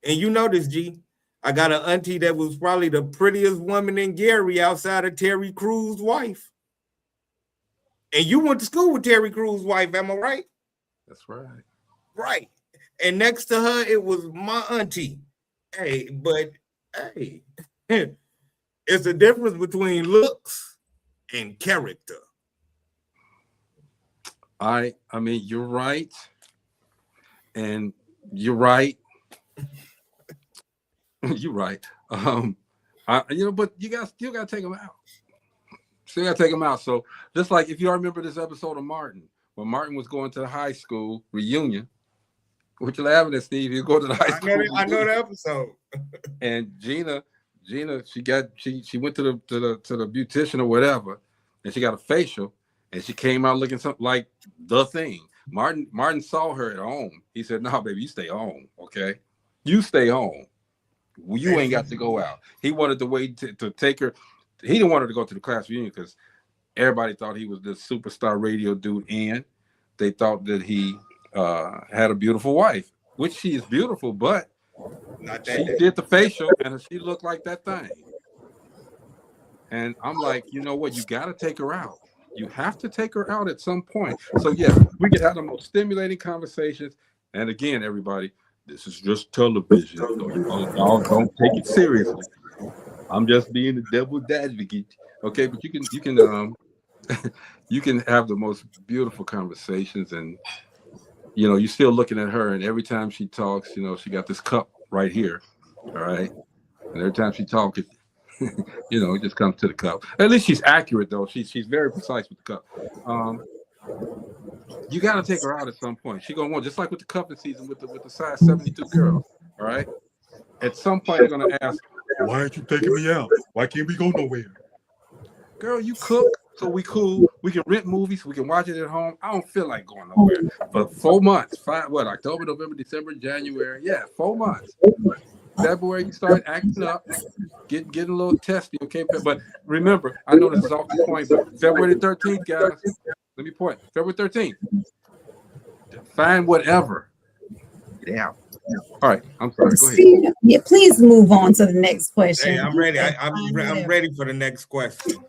And you know this, G. I got an auntie that was probably the prettiest woman in Gary outside of Terry Crews' wife. And you went to school with Terry Crews' wife, am I right? That's right. Right. And next to her, it was my auntie. Hey, but hey, it's the difference between looks and character. I mean, you're right. And you're right. You're right. But you still gotta take them out. Still gotta take them out. So just like if you remember this episode of Martin, when Martin was going to the high school reunion, what you laughing at, Steve? You go to the high school. I know the episode. And Gina, she went to the beautician or whatever, and she got a facial, and she came out looking something like the thing. Martin saw her at home. He said, "No, baby, you stay home, okay? You stay home. You ain't got to go out." He wanted to wait to take her. He didn't want her to go to the class reunion because everybody thought he was this superstar radio dude, and they thought that he had a beautiful wife, which she is beautiful, but she did the facial and she looked like that thing. And I'm like, you know what? You got to take her out. You have to take her out at some point. So yeah, we could have the most stimulating conversations. And again, everybody, this is just television. Don't take it seriously. I'm just being the devil's advocate. Okay, but you can you can have the most beautiful conversations, and you're still looking at her, and every time she talks, she got this cup right here. All right. And every time she talks, it just comes to the cup. At least she's accurate though. She's very precise with the cup. You got to take her out at some point. She's gonna want, just like with the cupping season with the size 72 girls. All right. At some point, they're gonna ask, "Why aren't you taking me out? Why can't we go nowhere?" Girl, you cook, so we cool. We can rent movies. We can watch it at home. I don't feel like going nowhere for 4 months. October, November, December, January. Yeah, 4 months. February, you start acting up, getting a little testy, okay? But remember, I know this is off the point, but February 13th, guys, let me point. February 13th. Find whatever. Get out. All right, I'm sorry. Go ahead. Yeah, please move on to the next question. Hey, I'm ready. I'm ready for the next question.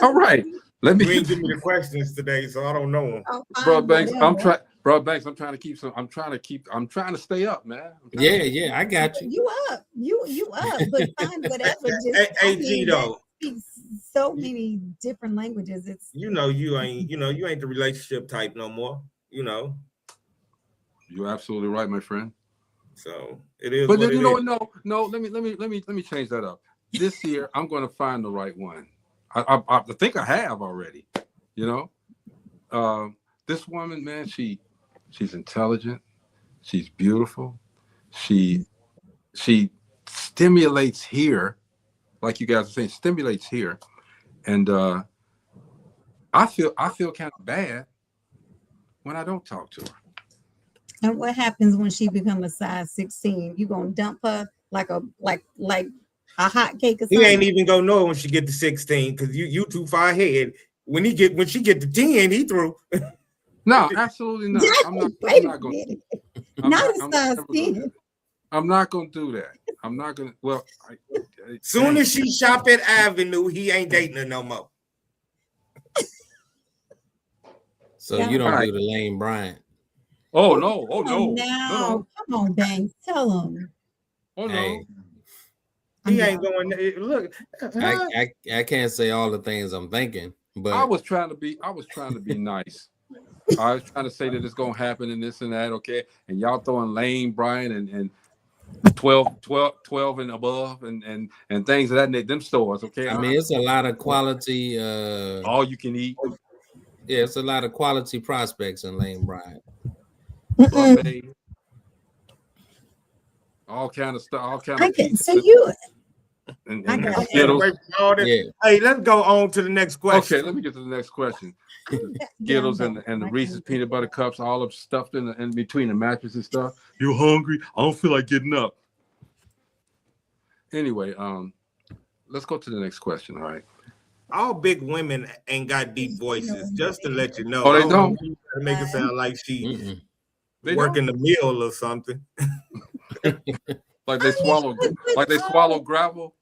All right. Let me give me the questions today, so I don't know them. Bro Banks, I'm trying to keep some. I'm trying to stay up, man. Yeah, I got you. You up? You up? But find whatever. G though. So many different languages. It's you ain't the relationship type no more. You're absolutely right, my friend. So it is. But then no. Let me change that up. This year, I'm going to find the right one. I think I have already. This woman, man, she's intelligent. She's beautiful. She stimulates here, like you guys are saying, stimulates here, and I feel kind of bad when I don't talk to her. And what happens when she becomes a size 16? You gonna dump her like a hot cake or something? He ain't even gonna know when she get to 16 because you too far ahead. When she get to 10, he through. No, absolutely not. I'm not going. Not a size 10. I'm not gonna do that. I'm not gonna. Well, soon as she shop at Avenue, he ain't dating her no more. So you don't do the Lane Bryant. Oh no! Oh no! Now, come on, Banks, tell him. Oh no! Hey, he ain't going. Look, I can't say all the things I'm thinking, but I was trying to be nice. I was trying to say that it's gonna happen and this and that, okay? And y'all throwing Lane Bryant and 12 and above and things of that them stores, okay? I mean, it's a lot of quality. All you can eat. Yeah, it's a lot of quality prospects in Lane Bryant. Buffet, all kind of stuff, all kind of pizza. So you and Skittles. Yeah. Hey, let's go on to the next question. Okay, let me get to the next question. Skittles and the Reese's peanut butter cups, all up stuffed in between the mattress and stuff. You hungry? I don't feel like getting up. Anyway, let's go to the next question. All right. All big women ain't got deep voices, just to let you know. Oh, they don't? To make it sound like she working the mill or something. Like they swallow, like they swallow gravel.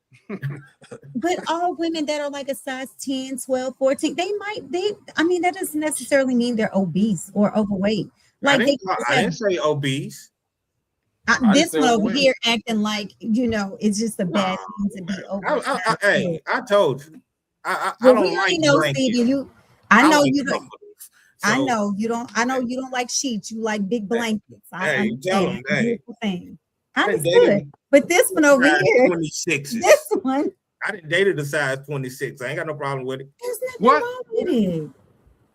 But all women that are like a size 10, 12, 14, I mean, that doesn't necessarily mean they're obese or overweight. Like I didn't say obese. This one over here acting like, it's just a bad thing to be obese. Hey, I told you. I don't like blankets. I know you don't. I know you don't like sheets. You like big blankets. I tell them, beautiful thing. Understood. But this one over here, 26. This one, I didn't dated a size 26. I ain't got no problem with it. There's nothing wrong with it.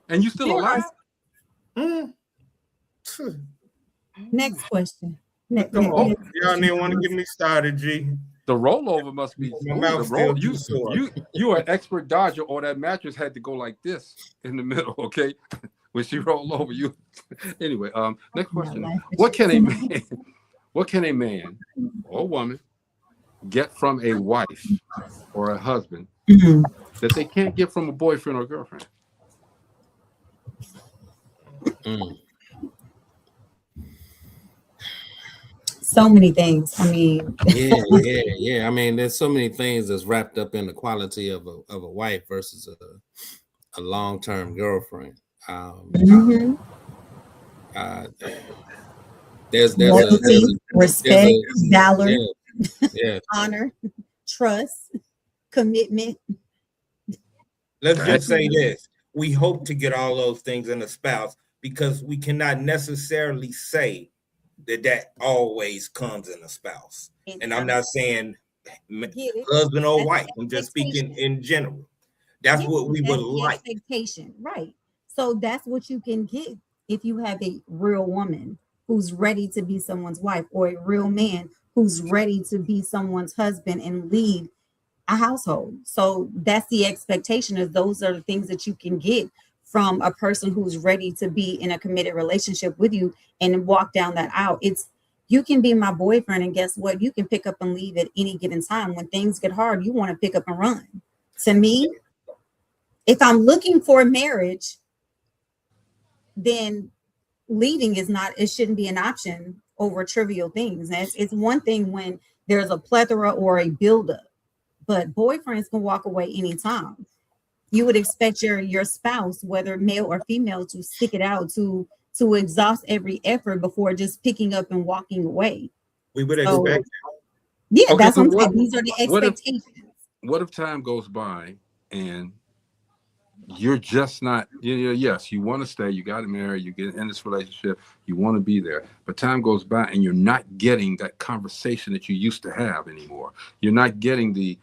And you still alive? Next question. Come on. Y'all didn't want to get me started, G. The rollover must be you are an expert dodger, or that mattress had to go like this in the middle, okay? When she rolled over you. Anyway, next question. What can a man or woman get from a wife or a husband that they can't get from a boyfriend or girlfriend? So many things. I mean, yeah. I mean, there's so many things that's wrapped up in the quality of a wife versus a long-term girlfriend. There's loyalty, respect, valor, honor, trust, commitment. Let's just say this. We hope to get all those things in a spouse, because we cannot necessarily say that always comes in a spouse. And I'm not saying husband or wife. I'm just speaking in general. That's what we would like. Expectation, right? So that's what you can get if you have a real woman who's ready to be someone's wife, or a real man who's ready to be someone's husband and lead a household. So that's the expectation. Is those are the things that you can get from a person who's ready to be in a committed relationship with you and walk down that aisle. You can be my boyfriend, and guess what? You can pick up and leave at any given time. When things get hard, you want to pick up and run. To me, if I'm looking for a marriage, then leaving it shouldn't be an option over trivial things. And it's one thing when there's a plethora or a buildup, but boyfriends can walk away anytime. You would expect your spouse, whether male or female, to stick it out, to exhaust every effort before just picking up and walking away. We would expect that. Yeah, okay, that's what I'm saying. These are the expectations. What if time goes by and you're just not, yes, you want to stay, you got to marry, you get in this relationship, you want to be there, but time goes by and you're not getting that conversation that you used to have anymore. You're not getting the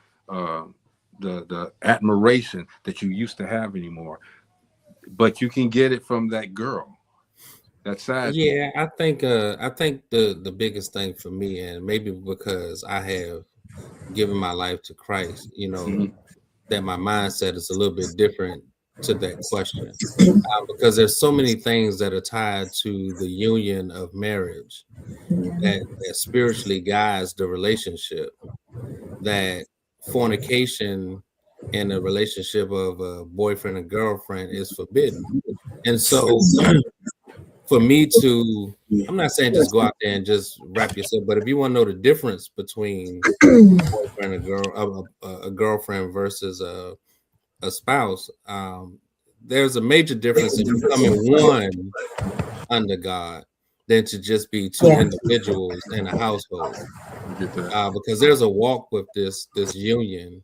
admiration that you used to have anymore, but you can get it from that girl. That's sad. Yeah, I think the biggest thing for me, and maybe because I have given my life to Christ, that my mindset is a little bit different to that question, because there's so many things that are tied to the union of marriage that spiritually guides the relationship, that fornication in a relationship of a boyfriend and girlfriend is forbidden. And so for me to, I'm not saying just go out there and just wrap yourself, but if you want to know the difference between a boyfriend and a girlfriend versus a spouse, there's a major difference in becoming one under God than to just be two individuals in a household. Because there's a walk with this union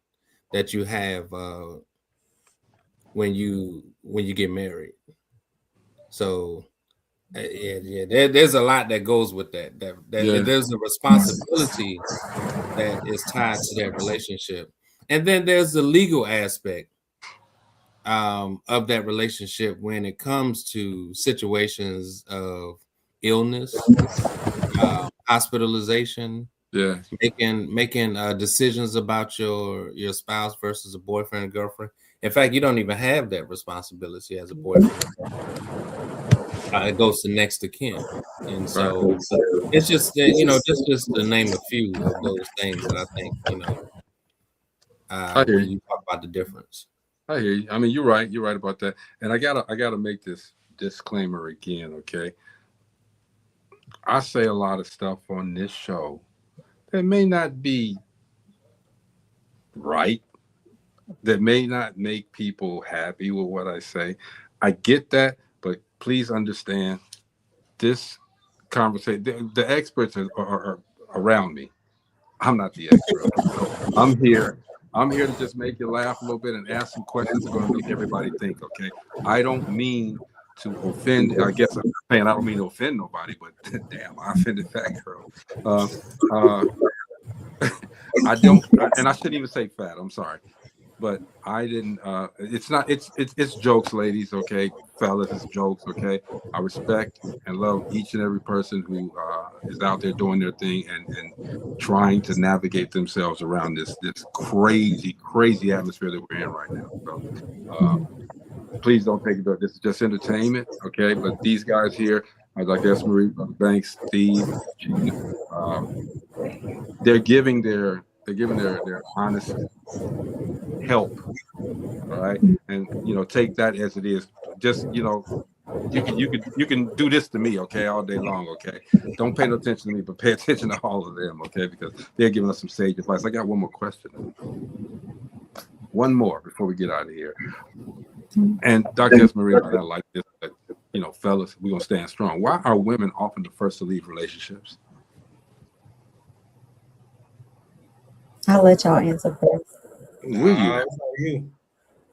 that you have when you get married. So there's a lot that goes with that. There's a responsibility that is tied to that relationship, and then there's the legal aspect of that relationship when it comes to situations of illness, hospitalization, making decisions about your spouse versus a boyfriend and girlfriend. In fact, you don't even have that responsibility as a boyfriend. It goes to next of kin, and so it's just just to name a few of those things that I think when you talk about the difference. I hear you. I mean, you're right about that. And I gotta make this disclaimer again, okay? I say a lot of stuff on this show that may not be right, that may not make people happy with what I say. I get that, but please understand this conversation. The experts are around me. I'm not the expert. I'm here to just make you laugh a little bit and ask some questions that are going to make everybody think, okay? I don't mean to offend. I guess I'm saying I don't mean to offend nobody, but damn, I offended that girl. I don't, and I shouldn't even say fat. I'm sorry. But I didn't. It's jokes, ladies. Okay, fellas, it's jokes. Okay, I respect and love each and every person who is out there doing their thing and trying to navigate themselves around this crazy atmosphere that we're in right now. So please don't take it. This is just entertainment. Okay, but these guys here, like S. Marie, Banks, Steve, they're giving their honest help, all right, and take that as it is. Just you can do this to me, okay, all day long, okay. Don't pay no attention to me, but pay attention to all of them, okay, because they're giving us some sage advice. I got one more question, one more before we get out of here. And Dr. Esmeralda, I like this, fellas, we're gonna stand strong. Why are women often the first to leave relationships? I'll let y'all answer first. Will you?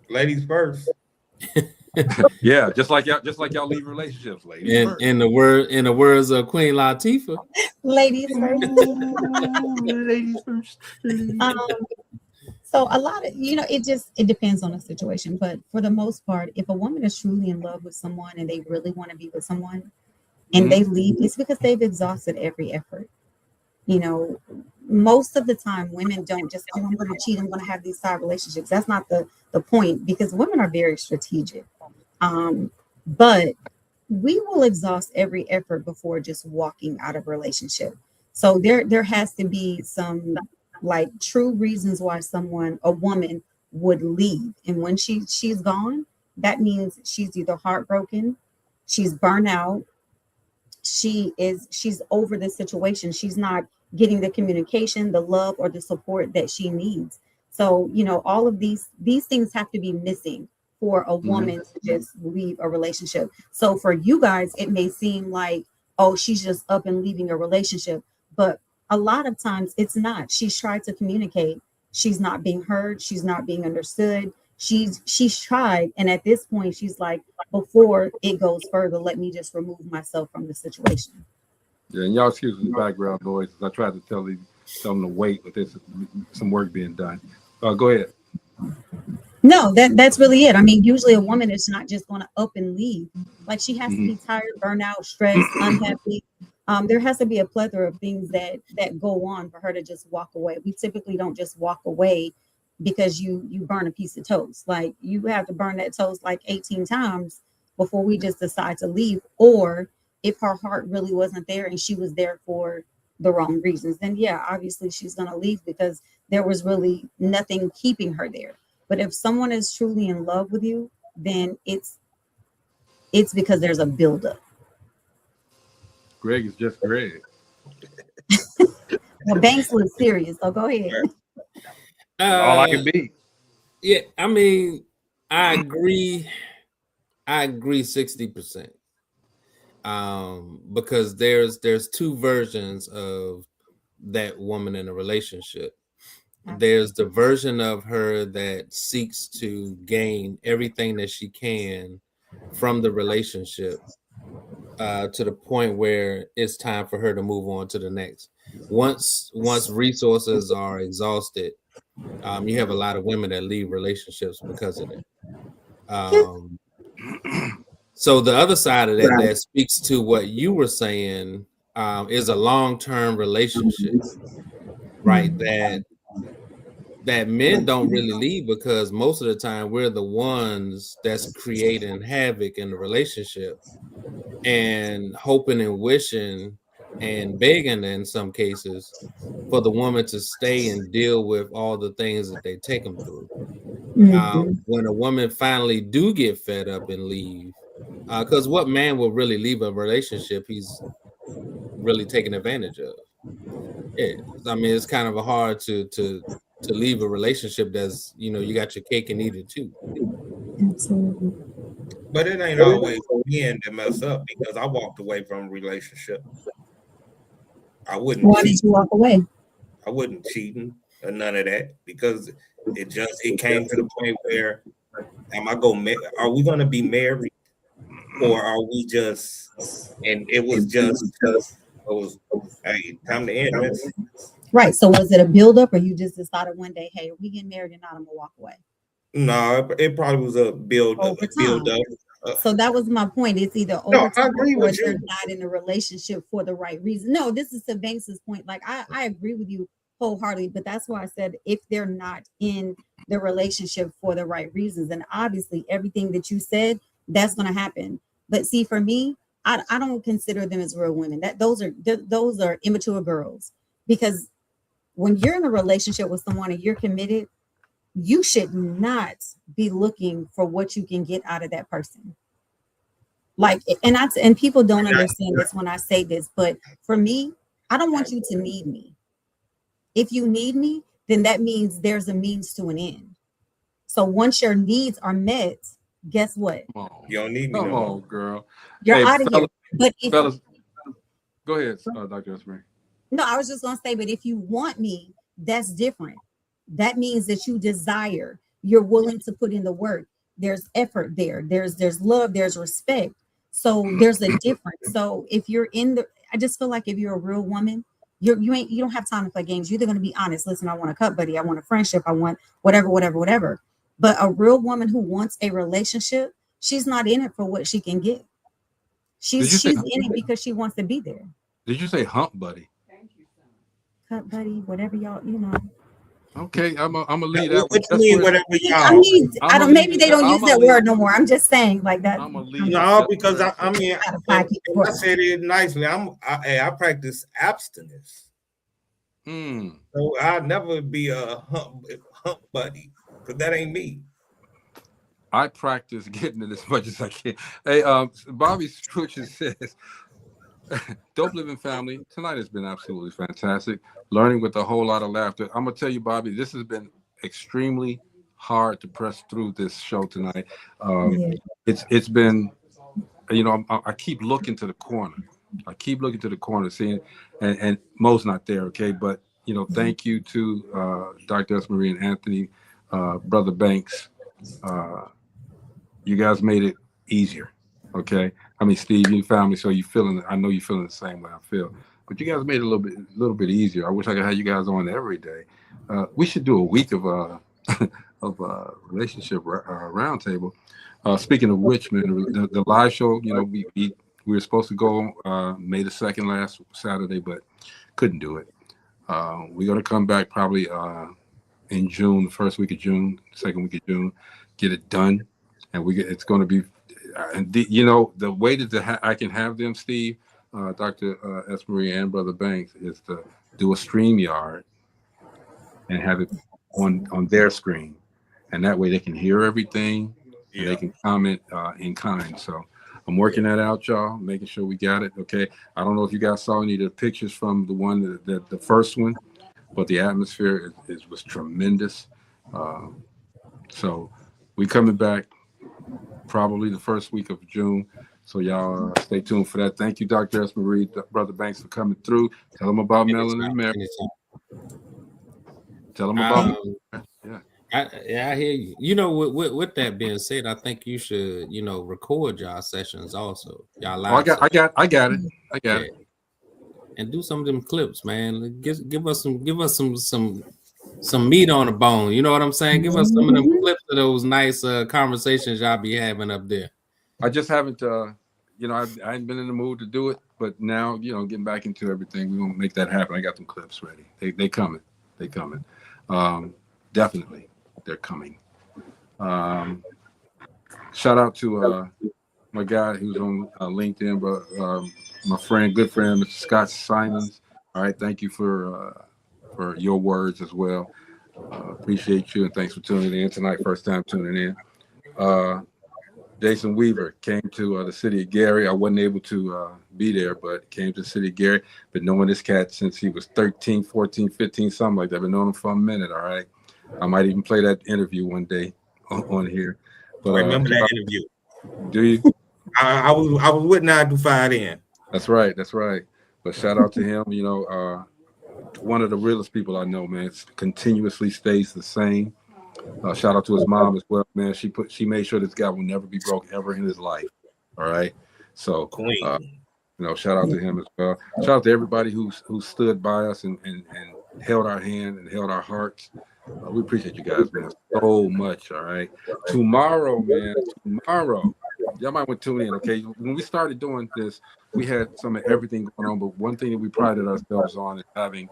Ladies first. Yeah, just like y'all leave relationships, ladies. In the words of Queen Latifah, ladies first. Ladies first. So a lot of it depends on the situation, but for the most part, if a woman is truly in love with someone and they really want to be with someone, and they leave, it's because they've exhausted every effort. Most of the time women don't just, I'm going to cheat, I'm going to have these side relationships. That's not the point, because women are very strategic. But we will exhaust every effort before just walking out of a relationship. So there has to be some true reasons why a woman would leave. And when she's gone, that means she's either heartbroken, she's burnt out, she's over the situation. She's not getting the communication, the love, or the support that she needs. So, all of these things have to be missing for a woman to just leave a relationship. So for you guys, it may seem like, oh, she's just up and leaving a relationship, but a lot of times it's not. She's tried to communicate. She's not being heard. She's not being understood. She's tried. And at this point, she's like, before it goes further, let me just remove myself from the situation. Yeah, and y'all excuse the background noise. I tried to tell them to wait, but there's some work being done. Go ahead. No, that's really it. I mean, usually a woman is not just going to up and leave. Like, she has to be tired, burnt out, stressed, unhappy. There has to be a plethora of things that go on for her to just walk away. We typically don't just walk away because you burn a piece of toast. Like, you have to burn that toast like 18 times before we just decide to leave. Or if her heart really wasn't there and she was there for the wrong reasons, then yeah, obviously she's going to leave because there was really nothing keeping her there. But if someone is truly in love with you, then it's because there's a buildup. Greg is just Greg. Well, Banks was serious, so go ahead. All I can be. Yeah, I mean, I agree 60%. Because there's two versions of that woman in a relationship. There's the version of her that seeks to gain everything that she can from the relationship to the point where it's time for her to move on to the next. Once resources are exhausted, you have a lot of women that leave relationships because of it. So the other side of that speaks to what you were saying is a long-term relationship, right? That men don't really leave because most of the time we're the ones that's creating havoc in the relationship and hoping and wishing and begging in some cases for the woman to stay and deal with all the things that they take them through. When a woman finally do get fed up and leave, because what man will really leave a relationship he's really taking advantage of? Yeah, I mean, it's kind of hard to leave a relationship that's, you know, you got your cake and eat it too. Absolutely. But it ain't always men that mess up, because I walked away from a relationship. I wouldn't Why cheat. did you walk away? I wasn't cheating or none of that, because it came to the point where are we gonna be married, or are we just, and it was hey, time to end this. Right. So was it a buildup, or you just decided one day, hey, we getting married and not I'm gonna walk away? No, it probably was a build Over build time. up. So that was my point. It's either No, over I time agree or with they're you. not in a relationship for the right reason. No, this is to Banks's point. Like I agree with you wholeheartedly, but that's why I said if they're not in the relationship for the right reasons, and obviously everything that you said, that's gonna happen. But see, for me, I don't consider them as real women. Those are immature girls, because when you're in a relationship with someone and you're committed, you should not be looking for what you can get out of that person. Like, and people don't understand this when I say this, but for me, I don't want you to need me. If you need me, then that means there's a means to an end. So once your needs are met, guess what? You don't need me Come no more. on, girl. You're Hey, out of here. But if fellas, go ahead, Dr. Esme. no, I was just gonna say, but if you want me, that's different. That means that you desire, you're willing to put in the work. There's effort there. There's love, there's respect. So there's a difference. So if you're in the, I just feel like if you're a real woman, you don't have time to play games. You're either gonna be honest. Listen, I want a cup buddy, I want a friendship, I want whatever. But a real woman who wants a relationship, she's not in it for what she can get. She's in it because she wants to be there. Did you say hump buddy? Cup buddy, whatever y'all, Okay, I'm gonna leave What that. you mean, whatever I y'all? mean, I don't. Maybe they don't use that word no more. I'm just saying, like that. No, because I mean, I said it nicely. I practice abstinence. So I'll never be a hump buddy, because that ain't me. I practice getting it as much as I can. Hey, Bobby Switcher says, Dope Living family, tonight has been absolutely fantastic. Learning with a whole lot of laughter. I'm gonna tell you, Bobby, this has been extremely hard to press through this show tonight. It's been, I keep looking to the corner. Seeing, and Mo's not there, okay? But thank you to Dr. Esme and Anthony, Brother Banks. You guys made it easier, okay? I mean, Steve, you family, so I know you're feeling the same way I feel. But you guys made it a little bit easier. I wish I could have you guys on every day. We should do a week of relationship roundtable. Speaking of which, man, the live show, we were supposed to go May the 2nd last Saturday, but couldn't do it. We're gonna come back probably in June, the first week of June, second week of June, get it done, and it's going to be. And the way that I can have them, Steve, Dr. Esme and Brother Banks, is to do a StreamYard and have it on their screen, and that way they can hear everything and they can comment in kind. So I'm working that out, y'all, making sure we got it. Okay, I don't know if you guys saw any of the pictures from the one the first one, but the atmosphere was tremendous. So we coming back probably the first week of June. So y'all stay tuned for that. Thank you, Dr. Esme, Brother Banks, for coming through. Tell them about Melanin America. Tell them about I hear you. With that being said, I think you should, record y'all sessions also. Y'all live. I got it. And do some of them clips, man. Give us some meat on the bone. You know what I'm saying? Give us some of them clips of those nice conversations y'all be having up there. I just haven't, I haven't been in the mood to do it, but now, getting back into everything, we're gonna make that happen. I got them clips ready. They coming. Definitely, they're coming. Shout out to my guy who's on LinkedIn, but my good friend, Mr. Scott Simons. All right, thank you for your words as well. Appreciate you, and thanks for tuning in tonight. First time tuning in. Jason Weaver came to the city of Gary. I wasn't able to be there, but came to the city of Gary. Been knowing this cat since he was 13, 14, 15, something like that. Been knowing him for a minute, all right? I might even play that interview one day on here. But I remember that interview. Do you? I was with 9 to 5 then. That's right. That's right. But shout out to him. You know, one of the realest people I know, man. Continuously stays the same. Shout out to his mom as well, man. She made sure this guy will never be broke ever in his life. All right. So, you know, shout out to him as well. Shout out to everybody who stood by us and held our hand and held our hearts. We appreciate you guys, man, so much. All right. Tomorrow, man. Tomorrow. Y'all might want to tune in, okay? When we started doing this, we had some of everything going on, but one thing that we prided ourselves on is having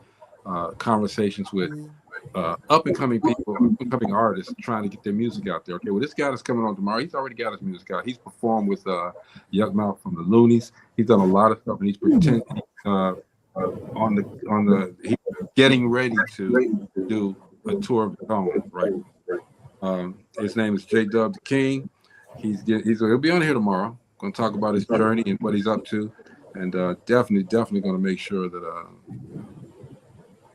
conversations with up-and-coming people, up-and-coming artists trying to get their music out there. Okay, well, this guy that's coming on tomorrow, he's already got his music out. He's performed with Yuck Mouth from the Loonies. He's done a lot of stuff, and he's pretending he's getting ready to do a tour of his own, right? His name is J-Dub the King. He'll be on here tomorrow. Going to talk about his journey and what he's up to, and definitely going to make sure that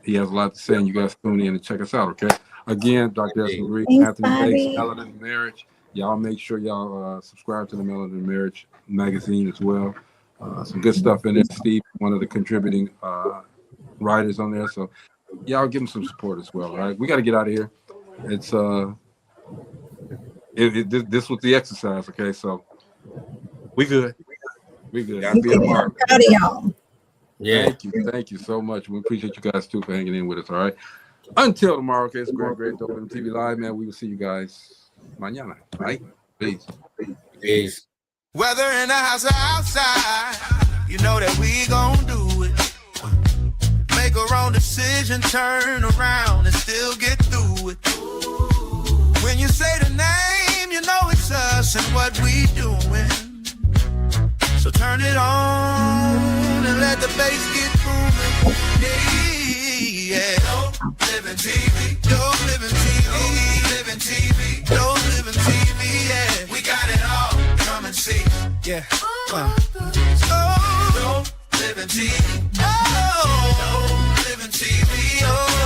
he has a lot to say. And you guys tune in and check us out, okay? Again, Dr. Esma Reed, Anthony Bates, Melanin Marriage. Y'all make sure y'all subscribe to the Melanin Marriage magazine as well. Some good stuff in there. Steve, one of the contributing writers on there, so y'all give him some support as well. All right, we got to get out of here. It's this was the exercise, okay? So we good. We good. I'm proud of y'all. Yeah. Thank you so much. We appreciate you guys too for hanging in with us. All right. Until tomorrow, okay, it's great DopelivenTV Live, man. We will see you guys mañana. All right. Peace. Peace. Whether in the house or outside, you know that we gon' do it. Make a wrong decision, turn around and still get through it. When you say the name, you know it's us and what we doing. So turn it on and let the bass get booming. Yeah. DopelivenTV, DopelivenTV, DopelivenTV, yeah. We got it all. Come and see. Yeah. DopelivenTV.